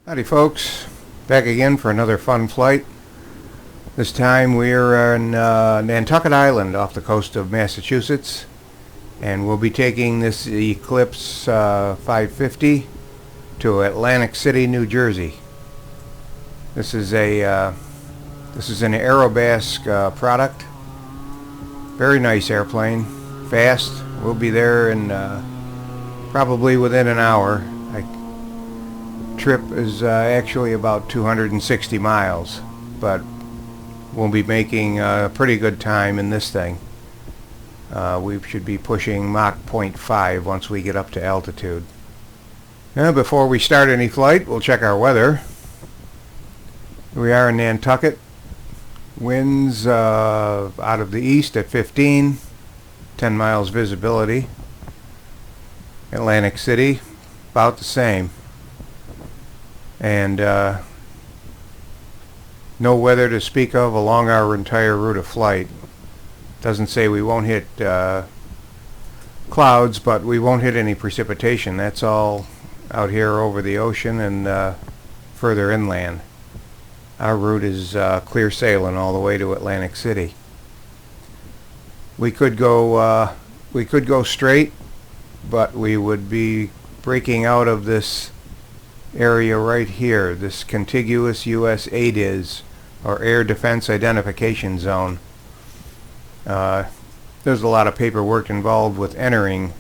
Howdy folks, back again for another fun flight. This time we're in Nantucket Island off the coast of Massachusetts, and we'll be taking this Eclipse 550 to Atlantic City, New Jersey. This is an Aerobask product. Very nice airplane, fast. We'll be there in probably within an hour. Trip is actually about 260 miles, but we'll be making a pretty good time in this thing. We should be pushing Mach 0.5 once we get up to altitude. Now, before we start any flight, we'll check our weather. We are in Nantucket. Winds out of the east at 15, 10 miles visibility. Atlantic City, about the same. And no weather to speak of along our entire route of flight. Doesn't say we won't hit clouds, but we won't hit any precipitation. That's all out here over the ocean and further inland. Our route is clear sailing all the way to Atlantic City. We could go straight, but we would be breaking out of this area right here, this contiguous U.S. ADIZ, or Air Defense Identification Zone. There's a lot of paperwork involved with entering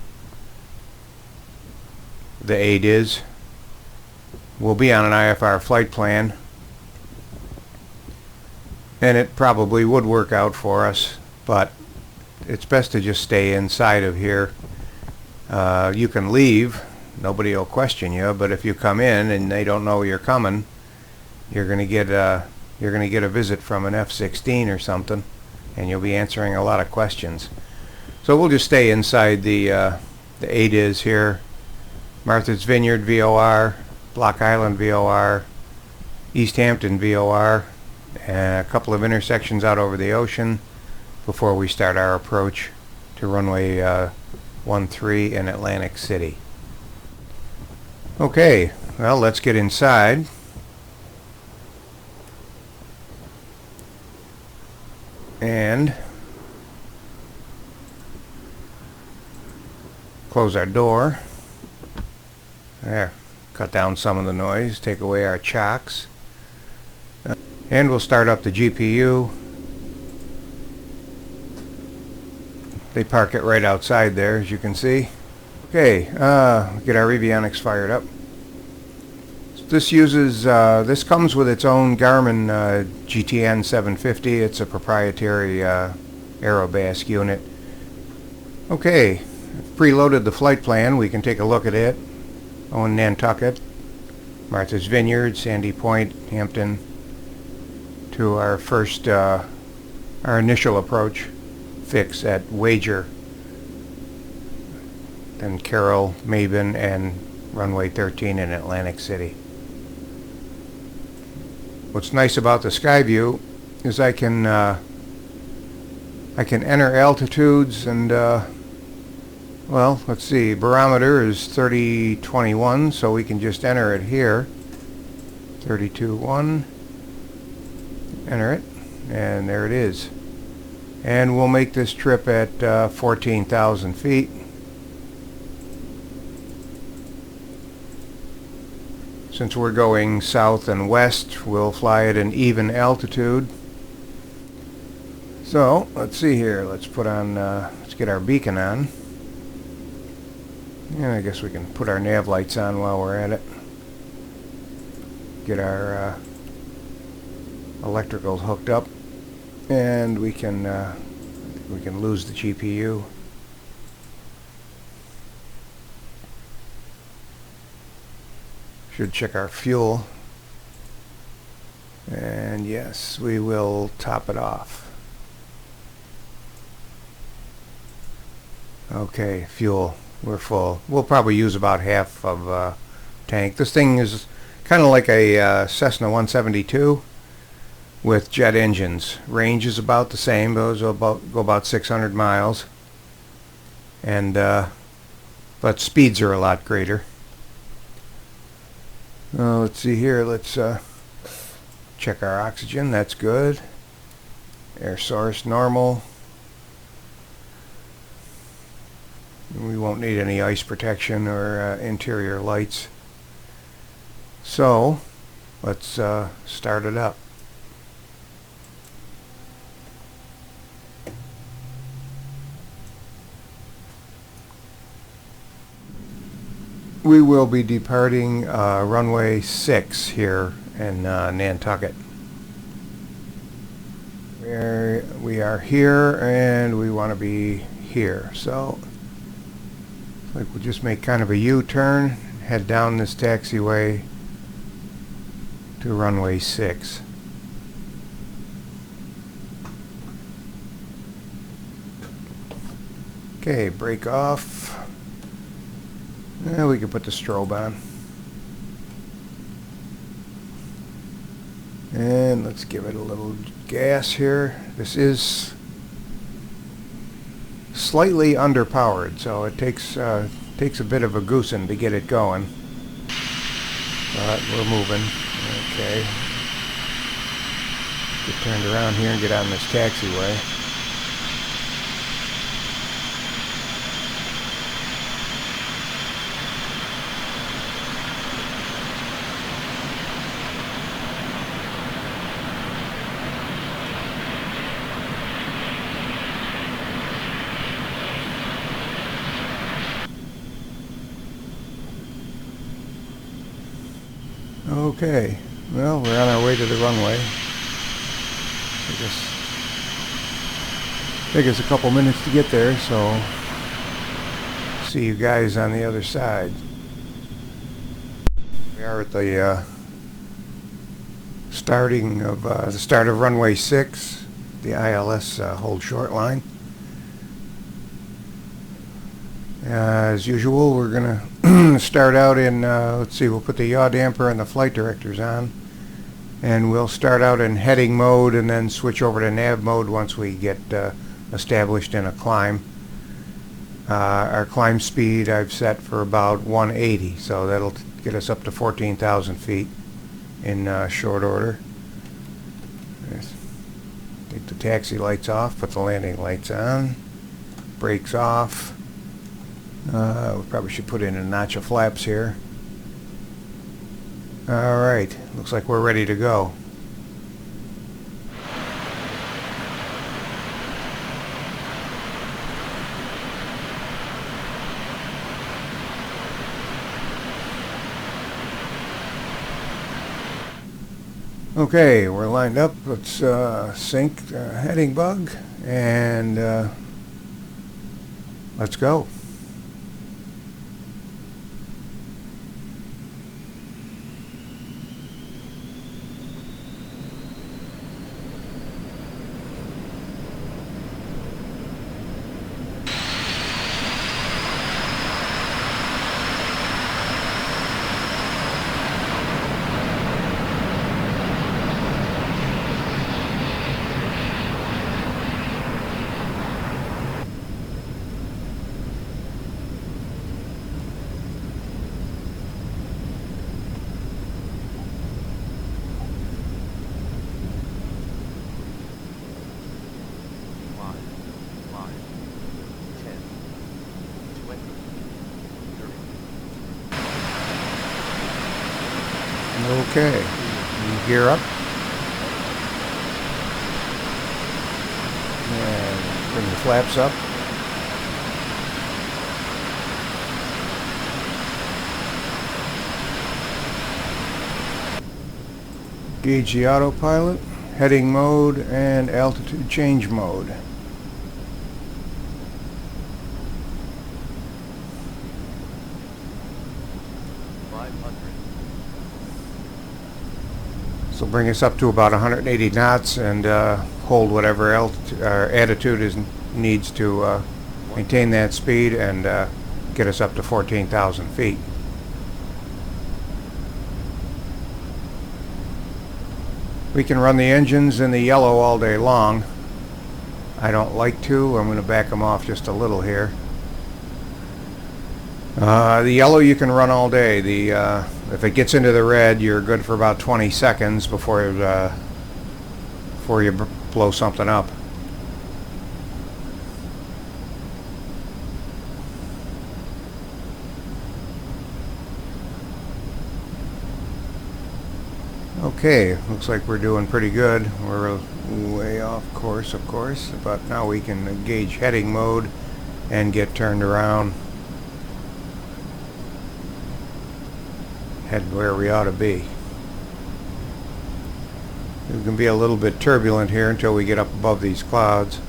the ADIZ. We'll be on an IFR flight plan, and it probably would work out for us, but it's best to just stay inside of here. You can leave. Nobody will question you, but if you come in and they don't know you're coming, you're going to get a visit from an F-16 or something, and you'll be answering a lot of questions. So we'll just stay inside the ADIZ here. Martha's Vineyard VOR, Block Island VOR, East Hampton VOR, and a couple of intersections out over the ocean before we start our approach to runway 13 in Atlantic City. Okay, well, let's get inside. And close our door. There, cut down some of the noise, take away our chocks. And we'll start up the GPU. They park it right outside there, as you can see. Okay, get our avionics fired up. This comes with its own Garmin GTN 750. It's a proprietary Aerobask unit. Okay, preloaded the flight plan. We can take a look at it. On Nantucket, Martha's Vineyard, Sandy Point, Hampton, to our first, our initial approach fix at Wager. Then Carroll, Mabin, and runway 13 in Atlantic City. What's nice about the Skyview is I can enter altitudes and well, let's see, barometer is 3021, so we can just enter it here. 32.1, enter it, and there it is. And we'll make this trip at 14,000 feet. Since we're going south and west, we'll fly at an even altitude. So, let's see here. Let's put on, let's get our beacon on. And I guess we can put our nav lights on while we're at it. Get our electricals hooked up, and we can lose the GPU. Should check our fuel, and yes, we will top it off. Okay, fuel, we're full. We'll probably use about half of tank. This thing is kind of like a Cessna 172 with jet engines. Range is about the same. Those will go about 600 miles, and but speeds are a lot greater. Let's see here. Let's check our oxygen. That's good. Air source normal. We won't need any ice protection or interior lights. So let's start it up. We will be departing runway 6 here in Nantucket. We are here and we want to be here. So like we'll just make kind of a U-turn, head down this taxiway to runway 6. Okay, brake off. We can put the strobe on. And let's give it a little gas here. This is slightly underpowered, so it takes a bit of a goosing to get it going. But we're moving. Okay. Get turned around here and get on this taxiway. Okay, well, we're on our way to the runway. Take us a couple minutes to get there, so see you guys on the other side. We are at the start of runway 6, the ILS hold short line. As usual, we're gonna start out in, let's see, we'll put the yaw damper and the flight directors on, and we'll start out in heading mode and then switch over to nav mode once we get established in a climb. Our climb speed I've set for about 180, so that'll get us up to 14,000 feet in short order. Take the taxi lights off, put the landing lights on, brakes off. We probably should put in a notch of flaps here. Alright, looks like we're ready to go. Okay, we're lined up. Let's sync heading bug and let's go. Okay, you gear up and bring the flaps up. Gauge the autopilot, heading mode, and altitude change mode. So bring us up to about 180 knots and hold whatever attitude needs to maintain that speed and get us up to 14,000 feet. We can run the engines in the yellow all day long. I don't like to. I'm going to back them off just a little here. The yellow you can run all day. If it gets into the red, you're good for about 20 seconds before you blow something up. Okay, looks like we're doing pretty good. We're way off course, of course, but now we can engage heading mode and get turned around. Head where we ought to be. It can be a little bit turbulent here until we get up above these clouds.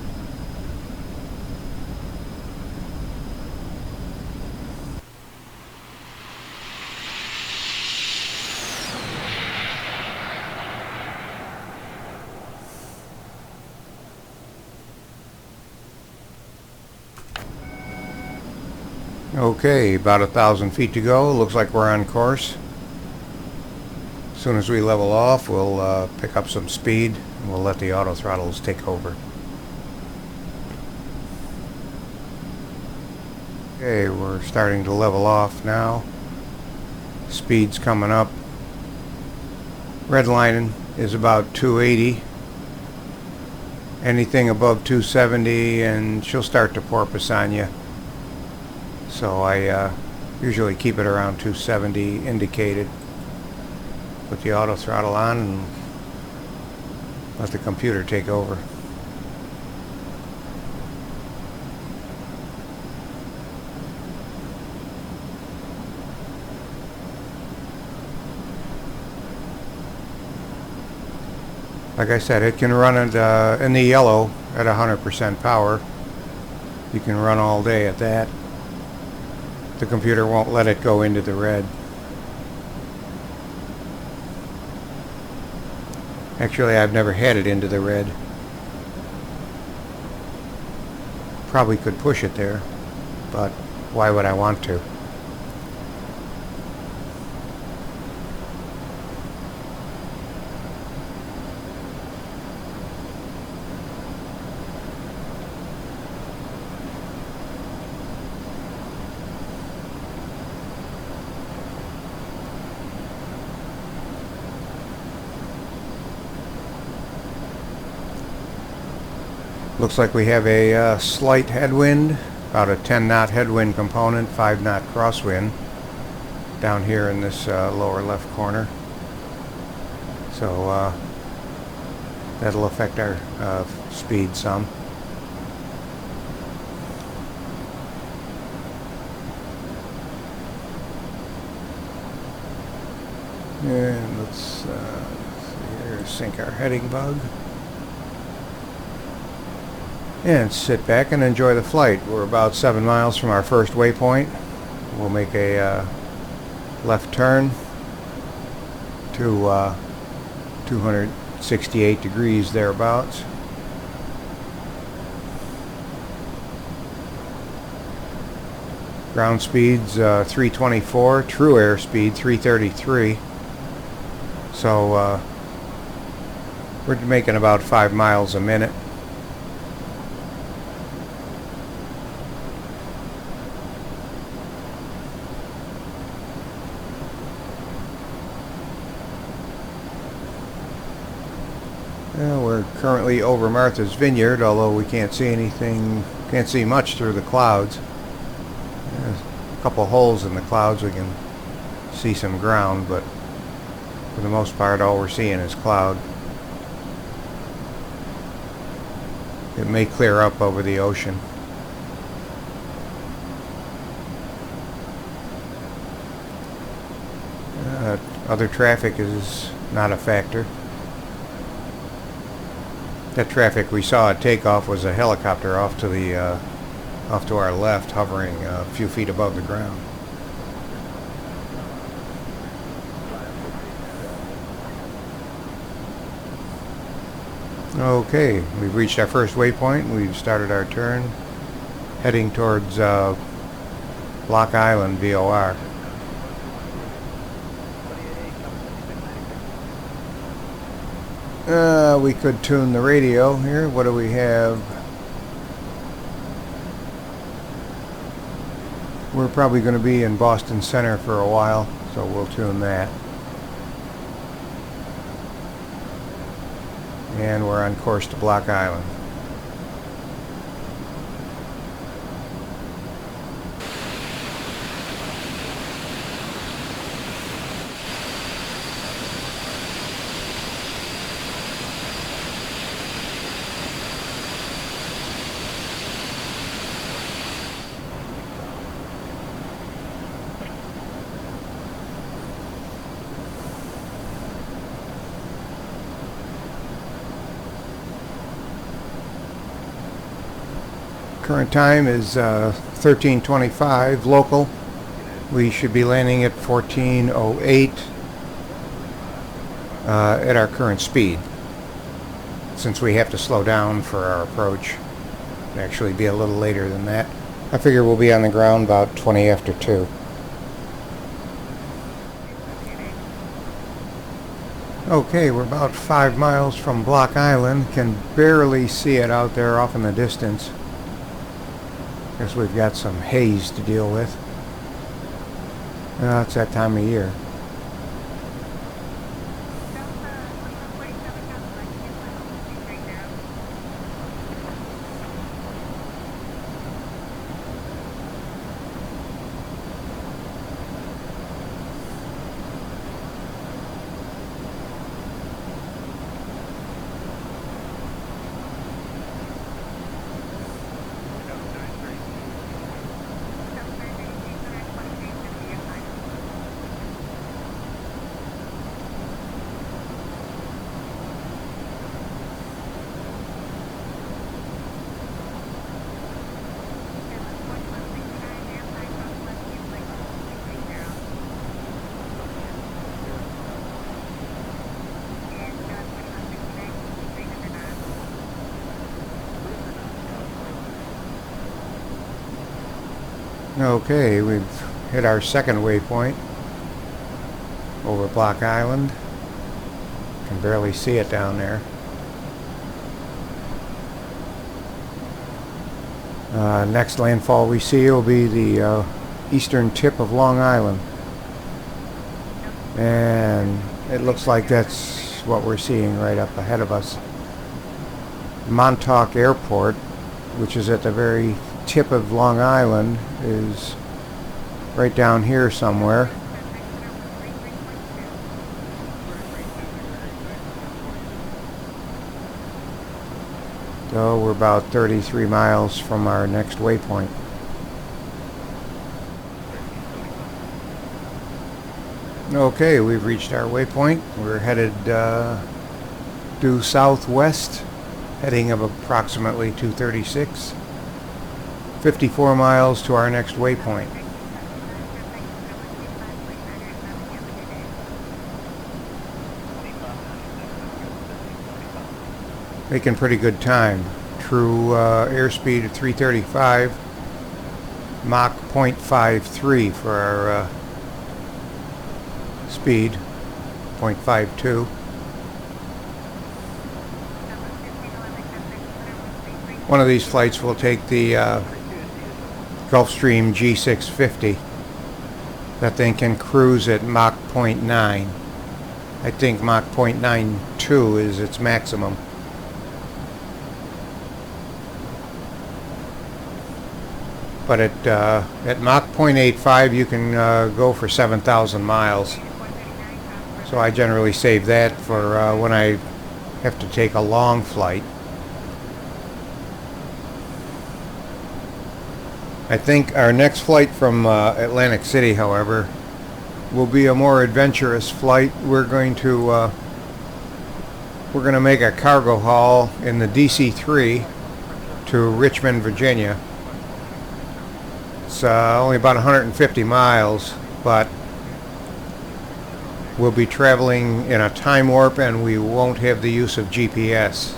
Okay, about 1,000 feet to go. Looks like we're on course. As soon as we level off, we'll pick up some speed and we'll let the auto throttles take over. Okay, we're starting to level off now. Speed's coming up. Red line is about 280. Anything above 270 and she'll start to porpoise on you. So I usually keep it around 270 indicated. Put the auto throttle on and let the computer take over. Like I said, it can run it in the yellow at 100% power. You can run all day at that. The computer won't let it go into the red. Actually, I've never had it into the red. Probably could push it there, but why would I want to? Looks like we have a slight headwind, about a 10-knot headwind component, 5-knot crosswind down here in this lower left corner. So that'll affect our speed some. And let's see here, sink our heading bug. And sit back and enjoy the flight. We're about 7 miles from our first waypoint. We'll make a left turn to 268 degrees thereabouts. Ground speed's 324, true airspeed 333. So we're making about 5 miles a minute. We're currently over Martha's Vineyard, although we can't see anything, can't see much through the clouds. There's a couple holes in the clouds, we can see some ground, but for the most part all we're seeing is cloud. It may clear up over the ocean. Other traffic is not a factor. That traffic we saw at takeoff was a helicopter off to our left, hovering a few feet above the ground. Okay, we've reached our first waypoint. We've started our turn, heading towards Block Island, VOR. We could tune the radio here. What do we have? We're probably going to be in Boston Center for a while, so we'll tune that. And we're on course to Block Island. Current time is 13:25 local. We should be landing at 14:08 at our current speed. Since we have to slow down for our approach, it'll actually be a little later than that. I figure we'll be on the ground about 20 after 2. Okay, we're about 5 miles from Block Island. Can barely see it out there off in the distance. Guess we've got some haze to deal with. It's that time of year. Okay, we've hit our second waypoint over Block Island. Can barely see it down there. Next landfall we see will be the eastern tip of Long Island. And it looks like that's what we're seeing right up ahead of us. Montauk Airport, which is at the very tip of Long Island, is right down here somewhere. So we're about 33 miles from our next waypoint. Okay, we've reached our waypoint. We're headed due southwest, heading of approximately 236. 54 miles to our next waypoint. Making pretty good time. True airspeed of 335, Mach 0.53 for our speed, 0.52. One of these flights will take the Gulfstream G650. That thing can cruise at Mach 0.9. I think Mach 0.92 is its maximum. But at Mach 0.85 you can go for 7,000 miles. So I generally save that for when I have to take a long flight. I think our next flight from Atlantic City, however, will be a more adventurous flight. We're going to make a cargo haul in the DC-3 to Richmond, Virginia. It's only about 150 miles, but we'll be traveling in a time warp and we won't have the use of GPS.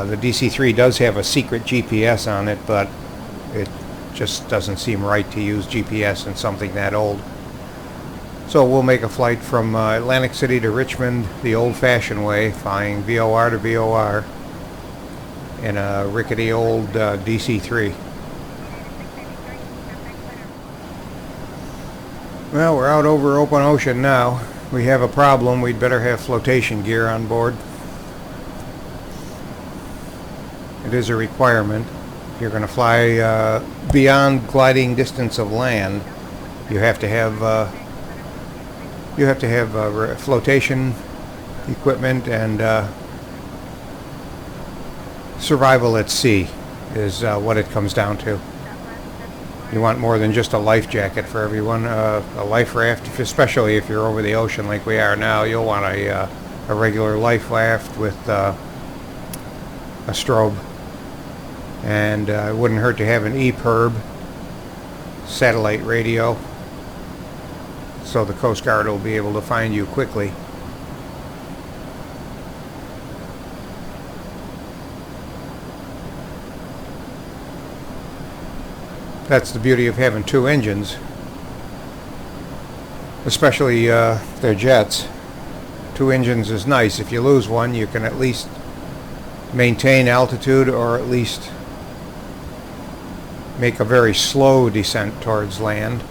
The DC-3 does have a secret GPS on it, but it just doesn't seem right to use GPS in something that old. So we'll make a flight from Atlantic City to Richmond the old-fashioned way, flying VOR to VOR in a rickety old DC-3. Well, we're out over open ocean now. We have a problem. We'd better have flotation gear on board. It is a requirement. If you're going to fly beyond gliding distance of land, you have to have flotation equipment, and survival at sea is what it comes down to. You want more than just a life jacket for everyone. A life raft, especially if you're over the ocean like we are now, you'll want a regular life raft with a strobe. And it wouldn't hurt to have an EPIRB satellite radio, so the Coast Guard will be able to find you quickly. That's the beauty of having two engines, especially their jets. Two engines is nice. If you lose one, you can at least maintain altitude, or at least make a very slow descent towards land.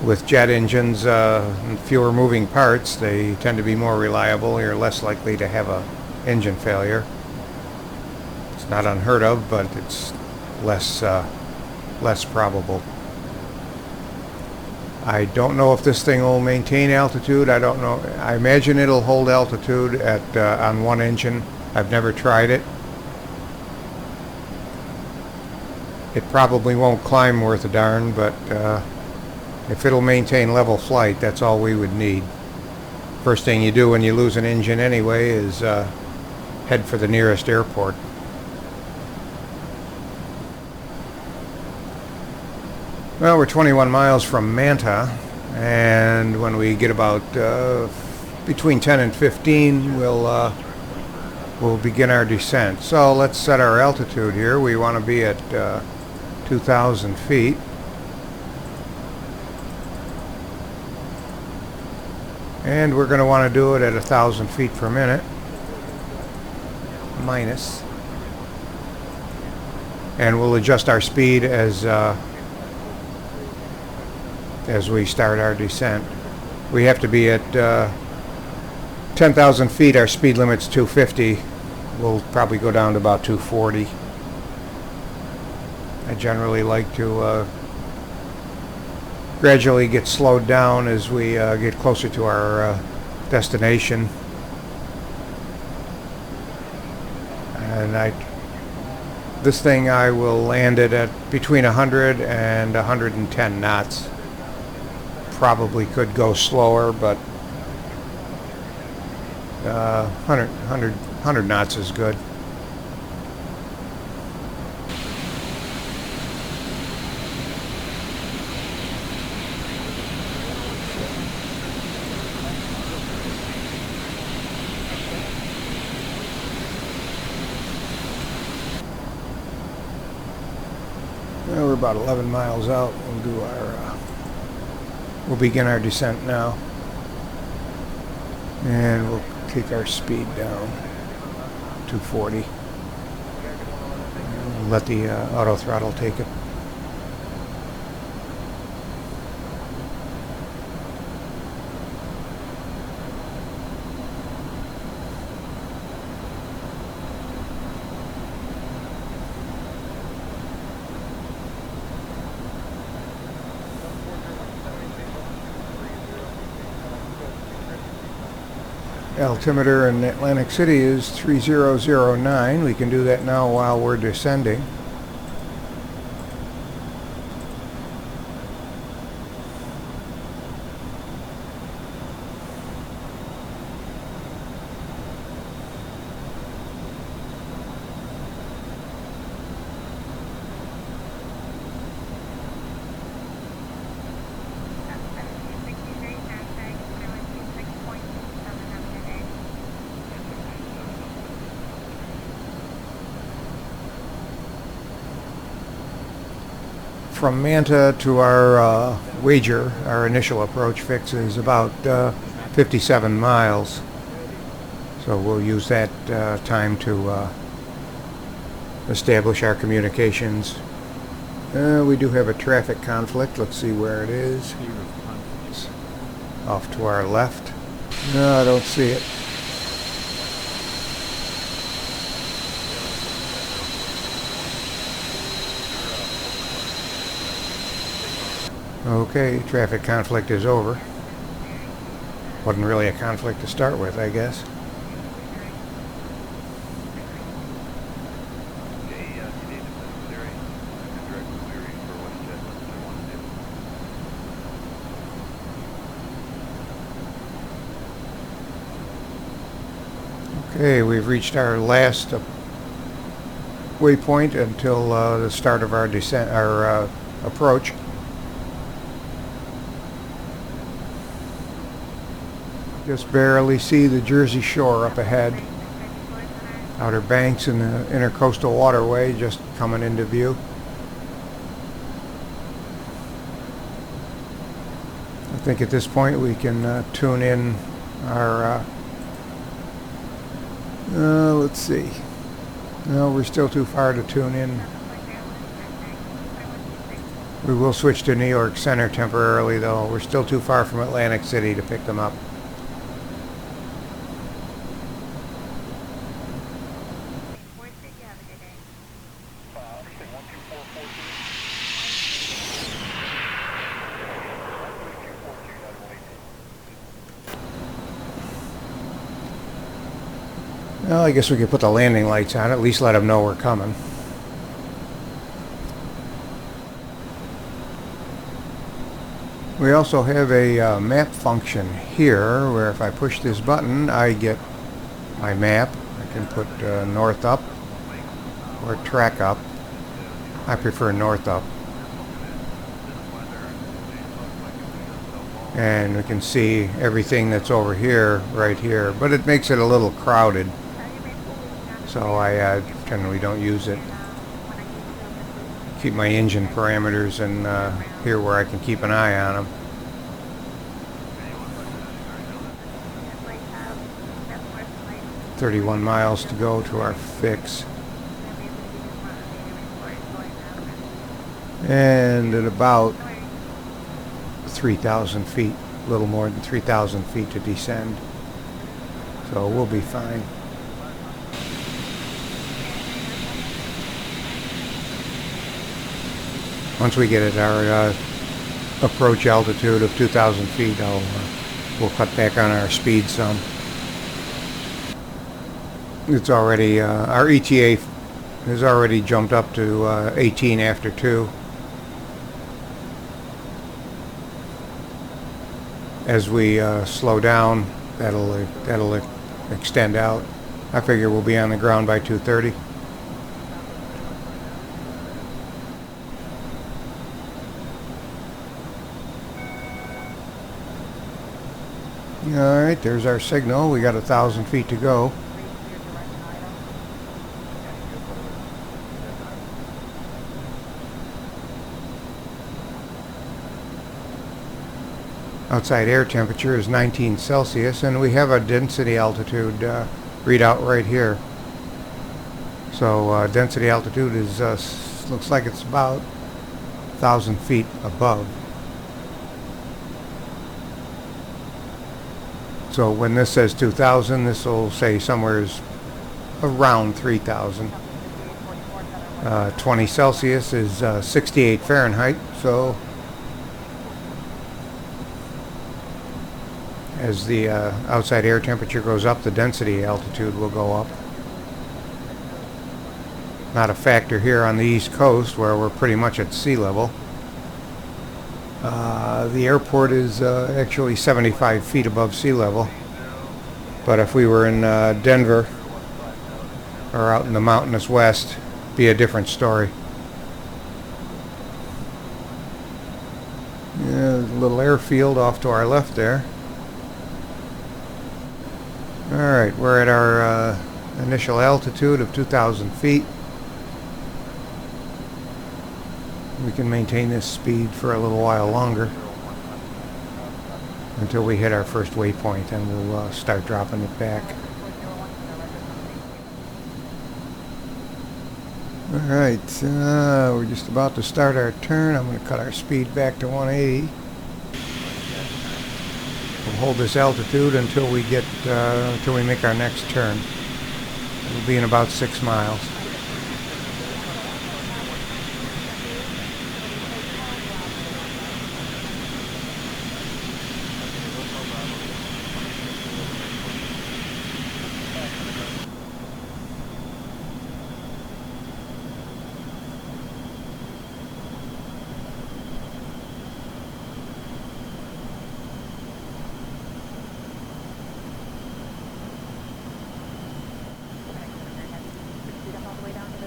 With jet engines and fewer moving parts, they tend to be more reliable. You're less likely to have a engine failure. It's not unheard of, but it's less probable. I don't know if this thing will maintain altitude. I don't know. I imagine it'll hold altitude at on one engine. I've never tried it. It probably won't climb worth a darn, but if it'll maintain level flight, that's all we would need. First thing you do when you lose an engine anyway is head for the nearest airport. Well, we're 21 miles from Manta, and when we get about between 10 and 15, we'll begin our descent. So let's set our altitude here. We want to be at 2,000 feet. And we're going to want to do it at 1,000 feet per minute, minus. And we'll adjust our speed as we start our descent. We have to be at 10,000 feet. Our speed limit's 250. We'll probably go down to about 240. I generally like to gradually get slowed down as we get closer to our destination. And this thing I will land it at between 100 and 110 knots. Probably could go slower, but 100 knots is good. Well, we're about 11 miles out. We'll begin our descent now, and we'll take our speed down to 40. And let the auto throttle take it. Altimeter in Atlantic City is 3009. We can do that now while we're descending. From Manta to our wager, our initial approach fix is about 57 miles. So we'll use that time to establish our communications We do have a traffic conflict. Let's see where it is. It's off to our left. No, I don't see it. Okay, traffic conflict is over. Wasn't really a conflict to start with, I guess. Okay, we've reached our last waypoint until the start of our descent, our approach. Just barely see the Jersey Shore up ahead. Outer Banks and the Intercoastal Waterway just coming into view. I think at this point we can tune in our let's see. No, we're still too far to tune in. We will switch to New York Center temporarily, though. We're still too far from Atlantic City to pick them up. Well, I guess we could put the landing lights on, at least let them know we're coming. We also have a map function here, where if I push this button, I get my map. I can put north up or track up. I prefer north up. And we can see everything that's over here, right here, but it makes it a little crowded. So I generally don't use it. Keep my engine parameters and here where I can keep an eye on them. "31 miles to go to our fix." And at about 3,000 feet, a little more than 3,000 feet to descend. So we'll be fine. Once we get at our approach altitude of 2,000 feet, we'll cut back on our speed some. It's already, our ETA has already jumped up to 18 after 2. As we slow down, that'll extend out. I figure we'll be on the ground by 2:30. All right, there's our signal. We got 1,000 feet to go. Outside air temperature is 19 Celsius, and we have a density altitude readout right here. So density altitude is looks like it's about 1,000 feet above. So when this says 2,000, this will say somewhere around 3,000. 20 Celsius is 68 Fahrenheit, so as the outside air temperature goes up, the density altitude will go up. Not a factor here on the East Coast, where we're pretty much at sea level. The airport is actually 75 feet above sea level. But if we were in Denver or out in the mountainous west, it'd be a different story. Yeah, there's a little airfield off to our left there. Alright, we're at our initial altitude of 2,000 feet. We can maintain this speed for a little while longer until we hit our first waypoint, and we'll start dropping it back. Alright, we're just about to start our turn. I'm going to cut our speed back to 180. We'll hold this altitude until we make our next turn. It'll be in about 6 miles.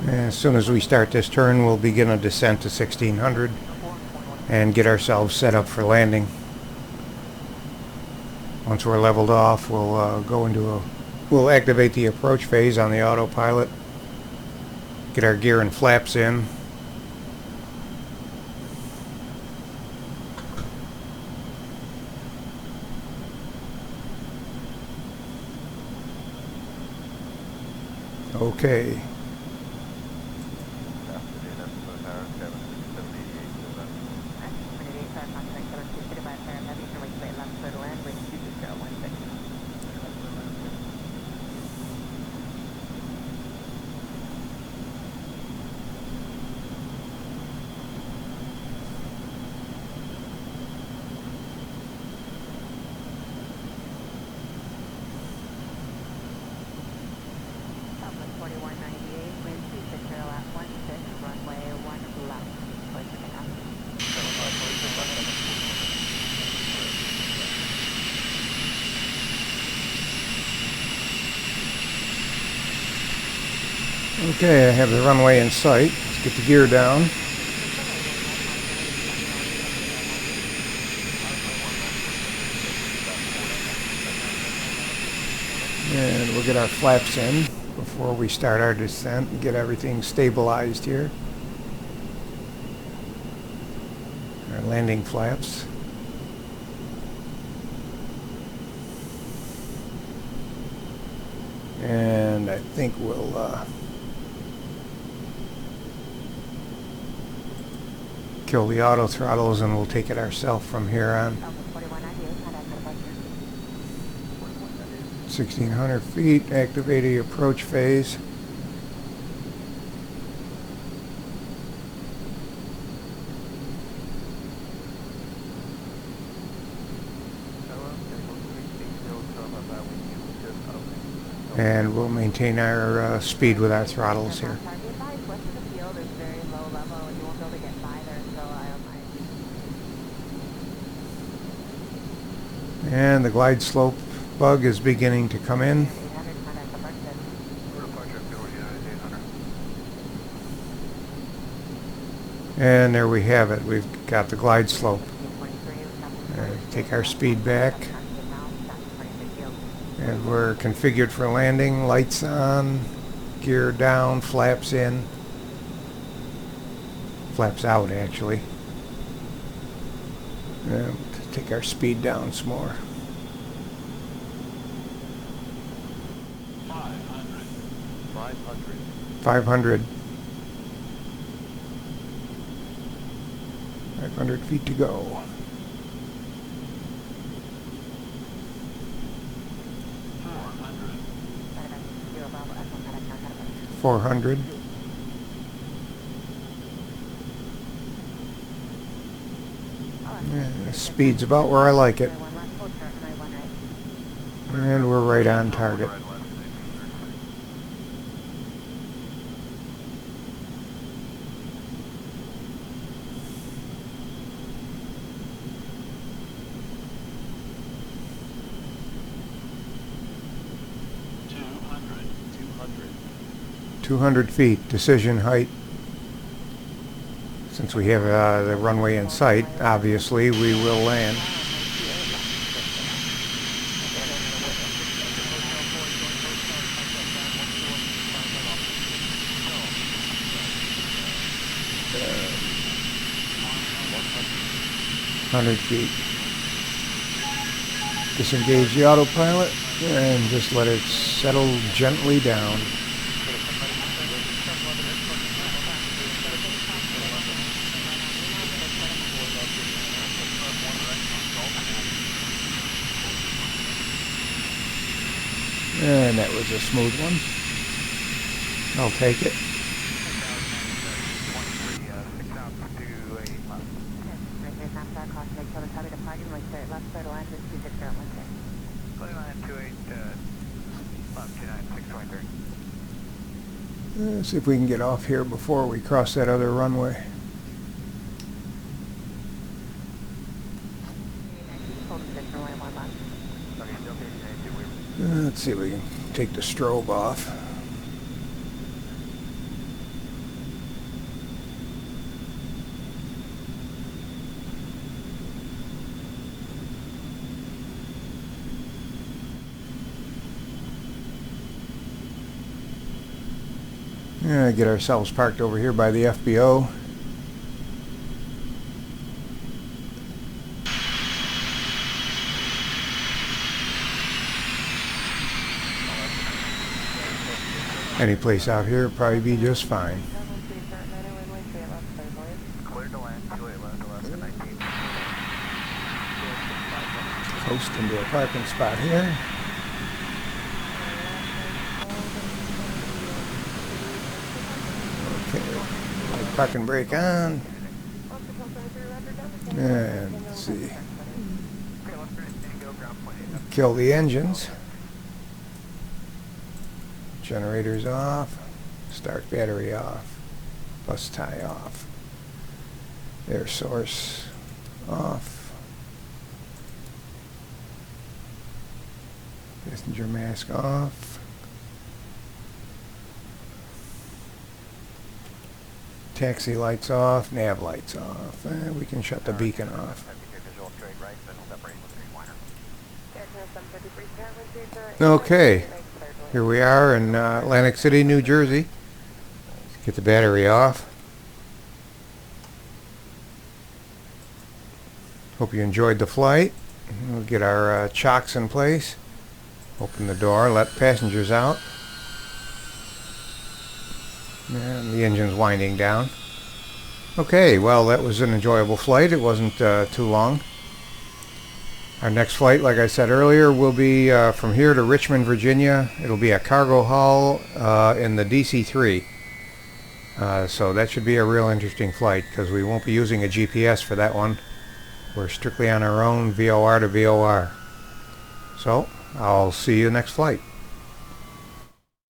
As soon as we start this turn, we'll begin a descent to 1600 and get ourselves set up for landing. Once we're leveled off, we'll activate the approach phase on the autopilot, get our gear and flaps in. Okay. Okay, I have the runway in sight. Let's get the gear down. And we'll get our flaps in before we start our descent and get everything stabilized here. Our landing flaps. And I think we'll kill the auto throttles and we'll take it ourselves from here on. 1600 feet, activate the approach phase. And we'll maintain our speed with our throttles here. And the glide slope bug is beginning to come in. And there we have it. We've got the glide slope. Take our speed back. And we're configured for landing. Lights on, gear down, flaps in. Flaps out, actually. And take our speed down some more. 500. 500 feet to go. 400. Yeah, speed's about where I like it. And we're right on target. $200 feet, decision height. Since we have the runway in sight, obviously we will land. $100 feet. Disengage the autopilot and just let it settle gently down. And that was a smooth one. I'll take it. Let's see if we can get off here before we cross that other runway. Let's see if we can take the strobe off. Get ourselves parked over here by the FBO. Any place out here would probably be just fine. Coast into a parking spot here. Okay, parking brake on. And let's see. Kill the engines. Generators off. Start battery off. Bus tie off. Air source off. Passenger mask off. Taxi lights off. Nav lights off. We can shut the beacon off. Okay. Here we are in Atlantic City, New Jersey. Let's get the battery off. Hope you enjoyed the flight. We'll get our chocks in place. Open the door, let passengers out. And the engine's winding down. Okay, well, that was an enjoyable flight. It wasn't too long. Our next flight, like I said earlier, will be from here to Richmond, Virginia. It'll be a cargo haul in the DC-3. So that should be a real interesting flight because we won't be using a GPS for that one. We're strictly on our own, VOR to VOR. So I'll see you next flight.